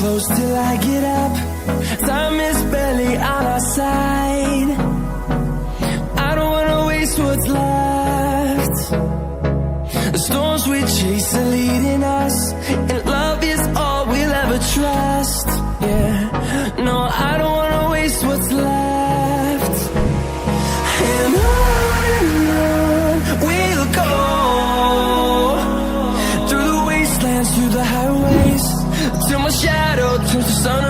close till I get up. Time is barely on our side. I don't wanna waste what's left. The storms we chase are leading us, and love is all we'll ever trust. Yeah, no, I don't wanna waste what's left. And on we'll go, through the wastelands, through the highways, till my shadow turns to sun